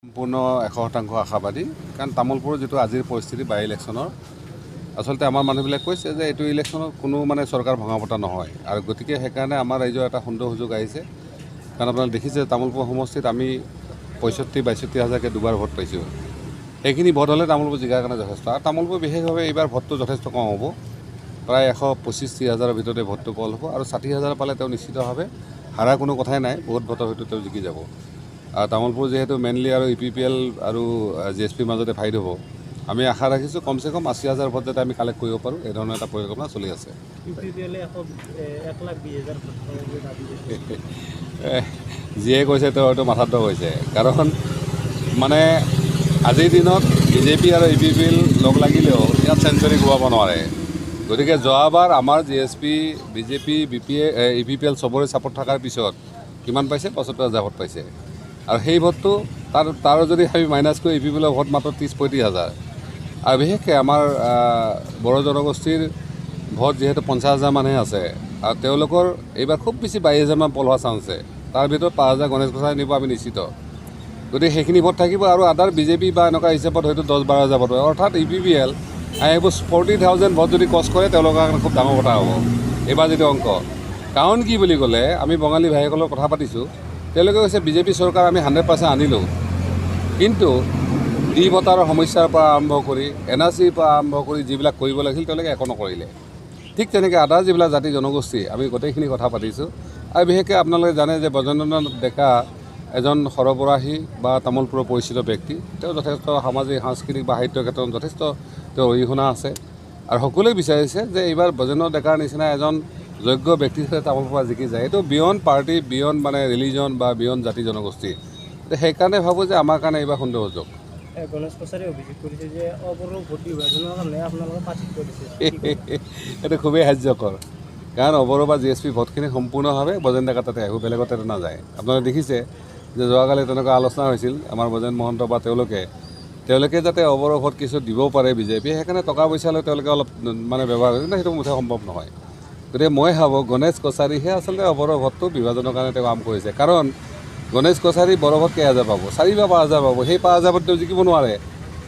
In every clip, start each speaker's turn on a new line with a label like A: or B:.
A: সম্পূৰ্ণ 100% আশাবাদী কাৰণ তামোলপুৰৰ যিটো আজিৰ পৰিস্থিতি বাই ইলেকশ্যনৰ আচলতে আমাৰ মানুহবিলাক কৈছে যে এইটো ইলেকশ্যনত কোনো মানে চৰকাৰ ভঙা পতা নহয় আৰু গতিকে সেইকাৰণে আমাৰ ৰাইজৰ এটা সুন্দৰ সুযোগ আহিছে কাৰণ আপোনালোকে দেখিছে তামোলপুৰ সমষ্টিত আমি 65-62 হাজাৰকৈ দুবাৰ ভোট পাইছোঁ সেইখিনি ভোট হ'লে তামোলপুৰ জিকাৰ কাৰণে যথেষ্ট আৰু তামোলপুৰ বিশেষভাৱে এইবাৰ ভোটটো যথেষ্ট কম হ'ব প্ৰায় 125-30 হাজাৰৰ ভিতৰতে ভোটটো কল হ'ব আৰু 60 হাজাৰ পালে তেওঁ নিশ্চিতভাৱে হাৰা কোনো কথাই নাই বহুত ভোটৰ হয়তো তেওঁ জিকি যাব আৰু তামোলপুৰ যেহেতু মেইনলি আৰু EPPL আৰু GSPৰ মাজতে ফাইট হ'ব আমি আশা ৰাখিছোঁ কমচে কম 80 হাজাৰ ভোট যাতে আমি কালেক্ট কৰিব পাৰোঁ এই ধৰণৰ এটা পৰিকল্পনা চলি আছে যিয়ে কৈছে তেওঁ হয়তো মাথাত হৈছে কাৰণ মানে আজিৰ দিনত BJP আৰু EPPL লগ লাগিলেও ইয়াত চেঞ্চুৰী গোৱাব নোৱাৰে গতিকে যোৱাবাৰ আমাৰ GSP BJP EPPL চবৰে ছাপোৰ্ট থকাৰ পিছত কিমান পাইছে 75 হাজাৰ ভোট পাইছে আৰু সেই ভোটটো তাৰ যদি আমি মাইনাছ কৰি EPPLৰ ভোট মাত্ৰ 30-35 হাজাৰ আৰু বিশেষকৈ আমাৰ বড়ো জনগোষ্ঠীৰ ভোট যিহেতু 50 হাজাৰ মানহে আছে আৰু তেওঁলোকৰ এইবাৰ খুব বেছি 22 হাজাৰমান পল হোৱা চান্স আছে তাৰ ভিতৰত 5 হাজাৰ গণেশ গোসাঁই নিব আমি নিশ্চিত গতিকে সেইখিনি ভোট থাকিব আৰু আদাৰ BJP বা এনেকুৱা হিচাপত হয়তো 10-12 হাজাৰ ভোট হয় অৰ্থাৎ EPPL এইবোৰ 40,000 ভোট যদি ক্ৰছ কৰে তেওঁলোকৰ কাৰণে খুব ডাঙৰ কথা হ'ব এইবাৰ যিটো অংক কাৰণ কি বুলি ক'লে আমি বঙালী ভাইসকলৰ কথা পাতিছোঁ তেওঁলোকে কৈছে BJP চৰকাৰ আমি 100% আনিলোঁ কিন্তু ডি ভোটাৰৰ সমস্যাৰ পৰা আৰম্ভ কৰি NRCৰ পৰা আৰম্ভ কৰি যিবিলাক কৰিব লাগিছিল তেওঁলোকে একো নকৰিলে ঠিক তেনেকৈ আদাৰ যিবিলাক জাতি জনগোষ্ঠী আমি গোটেইখিনি কথা পাতিছোঁ আৰু বিশেষকৈ আপোনালোকে জানে যে ব্ৰজেন্দ্ৰনাথ ডেকা এজন সৰবৰাহী বা তামোলপুৰৰ পৰিচিত ব্যক্তি তেওঁ যথেষ্ট সামাজিক সাংস্কৃতিক বা সাহিত্য ক্ষেত্ৰত যথেষ্ট তেওঁ অৰিহণা আছে আৰু সকলোৱে বিচাৰিছে যে এইবাৰ ব্ৰজেন্দ্ৰ ডেকাৰ নিচিনা এজন যোগ্য ব্যক্তি হিচাপে তামোলপুৰ জিকি যায় এইটো বিয়ণ্ড পাৰ্টি বিয়ণ্ড মানে ৰিলিজন বা বিয়ণ্ড জাতি জনগোষ্ঠী সেইকাৰণে ভাবোঁ যে আমাৰ কাৰণে এইবাৰ সুন্দৰ সুযোগ
B: গণেশ কছাৰী অভিযোগ কৰিছে যে অবৰো ভোট বিভাজনৰ কাৰণে আপোনালোকে পাৰ্টিত কৰিছে
A: এইটো খুবেই হাস্যকৰ কাৰণ অবৰো বা GSP ভোটখিনি সম্পূৰ্ণভাৱে ব্ৰজেন্দ্ৰ ডেকাৰ তাতে আহিব বেলেগৰ তাতে নাযায় আপোনালোকে দেখিছে যে যোৱাকালি তেনেকুৱা আলোচনা হৈছিল আমাৰ ব্ৰজেন মহন্ত বা তেওঁলোকে যাতে অবৰো ভোট কিছু দিব পাৰে BJP সেইকাৰণে টকা পইচা লৈ তেওঁলোকে অলপ মানে ব্যৱহাৰ কৰিছে সেইটো মুঠে সম্ভৱ নহয় গতিকে মই ভাবোঁ গণেশ কছাৰীহে আচলতে অবৰো ভোটটো বিভাজনৰ কাৰণে তেওঁ কাম কৰিছে কাৰণ গণেশ কছাৰী বড়ো ভোট কেইহাজাৰ পাব 4 বা 5 হাজাৰ পাব সেই 5 হাজাৰ ভোট তেওঁ জিকিব নোৱাৰে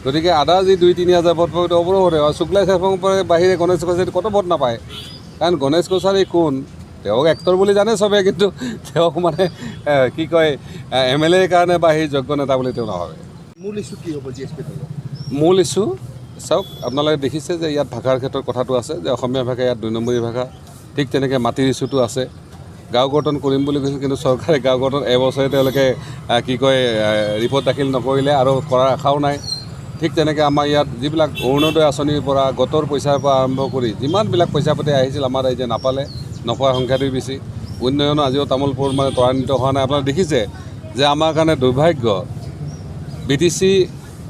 A: গতিকে আদা যি 2-3 হাজাৰ ভোট পাব অবৰো ভোট আৰু শুক্লাই চাফাং বাহিৰে গণেশ কছাৰী কত ভোট নাপায় কাৰণ গণেশ কছাৰী কোন তেওঁক এক্টৰ বুলি জানে চবে কিন্তু তেওঁক মানে কি কয় MLA কাৰণে বা সেই যোগ্য নেতা বুলি তেওঁ নাভাবে
B: মূল ইছ্যু কি হ'ব GSP দলৰ
A: মূল ইছ্যু চাওক আপোনালোকে দেখিছে যে ইয়াত ভাষাৰ ক্ষেত্ৰত কথাটো আছে যে অসমীয়া ভাষা ইয়াত 2 নম্বৰী ভাষা ঠিক তেনেকৈ মাটিৰ ইছ্যুটো আছে গাঁও গঠন কৰিম বুলি কৈছিল কিন্তু চৰকাৰে গাঁও গঠন এবছৰে তেওঁলোকে কি কয় ৰিপৰ্ট দাখিল নকৰিলে আৰু কৰাৰ আশাও নাই ঠিক তেনেকৈ আমাৰ ইয়াত যিবিলাক অৰুণোদয় আঁচনিৰ পৰা গোটৰ পইচাৰ পৰা আৰম্ভ কৰি যিমানবিলাক পইচা পাতি আহিছিল আমাৰ ৰাইজে নাপালে নোপোৱাৰ সংখ্যাটো বেছি উন্নয়ন আজিও তামোলপুৰ মানে ত্বৰান্বিত হোৱা নাই আপোনালোকে দেখিছে যে আমাৰ কাৰণে দুৰ্ভাগ্য BTC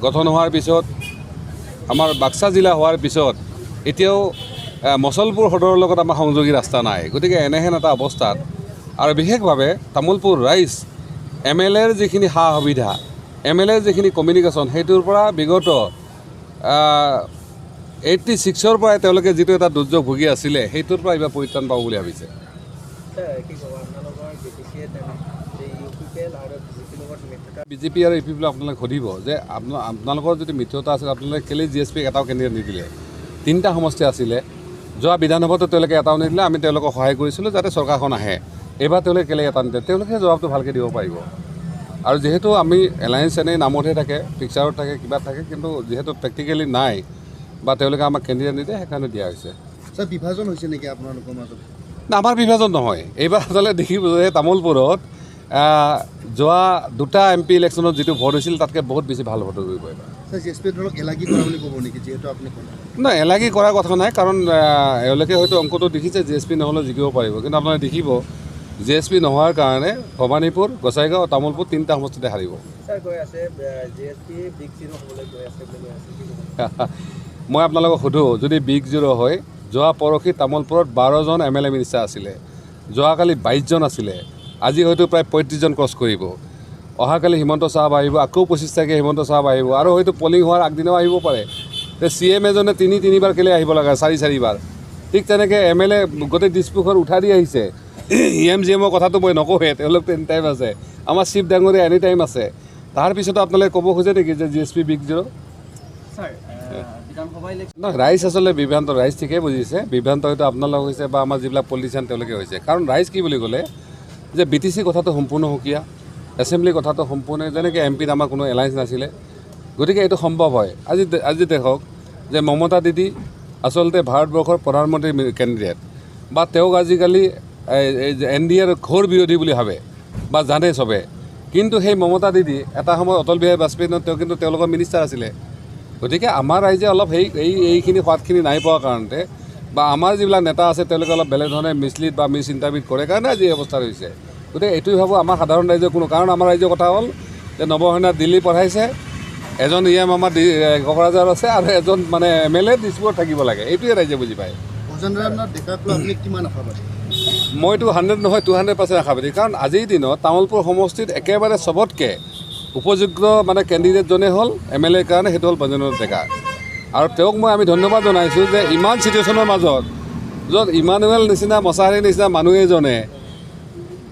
A: গঠন হোৱাৰ পিছত আমাৰ বাক্সা জিলা হোৱাৰ পিছত এতিয়াও মচলপুৰ সদৰৰ লগত আমাৰ সংযোগী ৰাস্তা নাই গতিকে এনেহেন এটা অৱস্থাত আৰু বিশেষভাৱে তামোলপুৰ ৰাইজ MLAৰ যিখিনি সা সুবিধা MLAৰ যিখিনি কমিউনিকেশ্যন সেইটোৰ পৰা বিগত 86ৰ পৰাই তেওঁলোকে যিটো এটা দুৰ্যোগ ভুগি আছিলে সেইটোৰ পৰা এইবাৰ পৰিত্ৰাণ পাব বুলি ভাবিছে BJP আৰু EPPL আপোনালোকে সুধিব যে আপোনালোকৰ যদি মিত্ৰতা আছিল আপোনালোকে কেলৈ GSP এটাও কেন্দ্ৰীয় নিদিলে 3টা সমষ্টি আছিলে যোৱা বিধানসভাতো তেওঁলোকে এটাও নিদিলে আমি তেওঁলোকক সহায় কৰিছিলোঁ যাতে চৰকাৰখন আহে এইবাৰ তেওঁলোকে কেলৈ এটা নিদিলে তেওঁলোকে জবাবটো ভালকৈ দিব পাৰিব আৰু যিহেতু আমি এলায়েন্স এনেই নামতহে থাকে পিকচাৰত থাকে কিবা থাকে কিন্তু যিহেতু প্ৰেক্টিকেলি নাই বা তেওঁলোকে আমাক কেন্দ্ৰীয় নিদিয়ে সেইকাৰণে দিয়া হৈছে
B: ছাৰ বিভাজন হৈছে নেকি আপোনালোকৰ মাজত
A: আমাৰ বিভাজন নহয় এইবাৰ আচলতে দেখিব যে তামোলপুৰত যোৱা 2টা MP ইলেকশ্যনত যিটো ভোট হৈছিল তাতকৈ বহুত বেছি ভাল ভোট কৰিব এইবাৰ
B: GSP দলক এলাগী কৰা বুলি ক'ব নেকি যিহেতু আপুনি
A: নাই এলাগী কৰাৰ কথা নাই কাৰণ এওঁলোকে হয়তো অংকটো দেখিছে GSP নহ'লেও জিকিব পাৰিব কিন্তু আপোনালোকে দেখিব GSP নোহোৱাৰ কাৰণে ভৱানীপুৰ গোসাইগাঁও তামোলপুৰ 3টা সমষ্টিতে হাৰিব মই আপোনালোকক সোধোঁ যদি বিগ 0 হয় যোৱা পৰহি তামোলপুৰত 12জন MLA মিনিষ্টাৰ আছিলে যোৱাকালি 22জন আছিলে আজি হয়তো প্ৰায় 35জন ক্ৰছ কৰিব অহাকালি হিমন্ত চাহাব আহিব আকৌ 25 তাৰিখে হিমন্ত চাহাব আহিব আৰু হয়তো পলিং হোৱাৰ আগদিনাও আহিব পাৰে CM এজনে 3-3বাৰ কেলৈ আহিব লগা 4-4বাৰ ঠিক তেনেকৈ MLA গোটেই ডিছপুখন উঠাই দি আহিছে EMGMৰ কথাটো মই নকওঁহে তেওঁলোক এনি টাইম আছে আমাৰ চিফ ডাঙৰীয়া এনি টাইম আছে তাৰপিছতো আপোনালোকে ক'ব খোজে নেকি যে GSP বিগ জিৰ'? নহয়, ৰাইজ আচলতে বিভ্ৰান্ত, ৰাইজ ঠিকেই বুজিছে, বিভ্ৰান্ত হয়তো আপোনালোক হৈছে বা আমাৰ যিবিলাক পলিটিচিয়ান তেওঁলোকে হৈছে। কাৰণ ৰাইজ কি বুলি ক'লে যে BTC কথাটো সম্পূৰ্ণ সুকীয়া, এছেম্বলি কথাটো সম্পূৰ্ণ, যেনেকৈ MPত আমাৰ কোনো এলায়েঞ্চ নাছিলে, গতিকে এইটো সম্ভৱ হয়। আজি দেখক যে মমতা দিদি আচলতে ভাৰতবৰ্ষৰ প্ৰধানমন্ত্ৰী কেণ্ডিডেট, বা তেওঁক আজিকালি NDAৰ ঘোৰ বিৰোধী বুলি ভাবে বা জানে চবে, কিন্তু সেই মমতা দিদি এটা সময়ত অটল বিহাৰী বাজপেয়ীৰ তেওঁ কিন্তু তেওঁলোকৰ মিনিষ্টাৰ আছিলে। গতিকে আমাৰ ৰাইজে অলপ এইখিনি সোৱাদখিনি নাই পোৱাৰ কাৰণতে, বা আমাৰ যিবিলাক নেতা আছে তেওঁলোকে অলপ বেলেগ ধৰণে মিছলিড বা মিছ ইণ্টাৰপ্ৰিট কৰে কাৰণে আজি এই অৱস্থা হৈছে। গতিকে এইটোৱে ভাবোঁ আমাৰ সাধাৰণ ৰাইজৰ কোনো, কাৰণ আমাৰ ৰাইজৰ কথা হ'ল যে নৱসেনা দিল্লী পঠাইছে, এজন EM আমাৰ কোকৰাঝাৰ আছে, আৰু এজন মানে MLA দিছপুৰত থাকিব লাগে, এইটোৱে ৰাইজে বুজি পায়। মইতো 100 নহয় 200% আশাবাদী, কাৰণ আজিৰ দিনত তামোলপুৰ সমষ্টিত একেবাৰে চবতকৈ উপযোগ্য মানে কেণ্ডিডেটজনে হ'ল MLA কাৰণে, সেইটো হ'ল ভজেন্দ্ৰ ডেকা। আৰু তেওঁক আমি ধন্যবাদ জনাইছোঁ যে ইমান চিটুৱেশ্যনৰ মাজত, য'ত ইমানুৱেল নিচিনা মছাহাৰীৰ নিচিনা মানুহ এজনে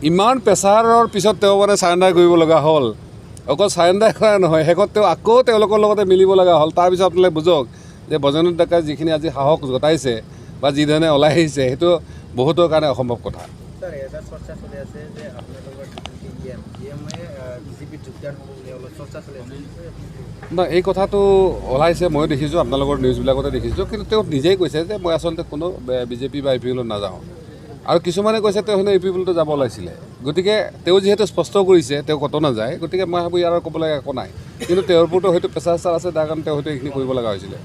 A: ইমান প্ৰেছাৰৰ পিছত তেওঁ মানে চাৰেণ্ডাৰ কৰিব লগা হ'ল। অকল চাৰেণ্ডাৰ কৰা নহয়, শেষত তেওঁ আকৌ তেওঁলোকৰ লগতে মিলিব লগা হ'ল। তাৰপিছত আপোনালোকে বুজক যে ভজেন্দ্ৰ ডেকাই যিখিনি আজি সাহস জতাইছে বা যিধৰণে ওলাই আহিছে, সেইটো বহুতৰ কাৰণে অসম্ভৱ কথা। নহয়, এই কথাটো ওলাইছে, ময়ো দেখিছোঁ, আপোনালোকৰ নিউজবিলাকতে দেখিছোঁ, কিন্তু তেওঁ নিজেই কৈছে যে মই আচলতে কোনো BJP বা APPLত নাযাওঁ, আৰু কিছুমানে কৈছে তেওঁ হেনো APPLতো যাব ওলাইছিলে। গতিকে তেওঁ যিহেতু স্পষ্ট কৰিছে তেওঁ ক'তো নাযায়, গতিকে মই ভাবোঁ ইয়াৰ ক'বলৈ একো নাই, কিন্তু তেওঁৰ ওপৰতো হয়তো প্ৰেছাৰ আছে, তাৰ কাৰণে তেওঁ হয়তো এইখিনি কৰিব লগা হৈছিলে।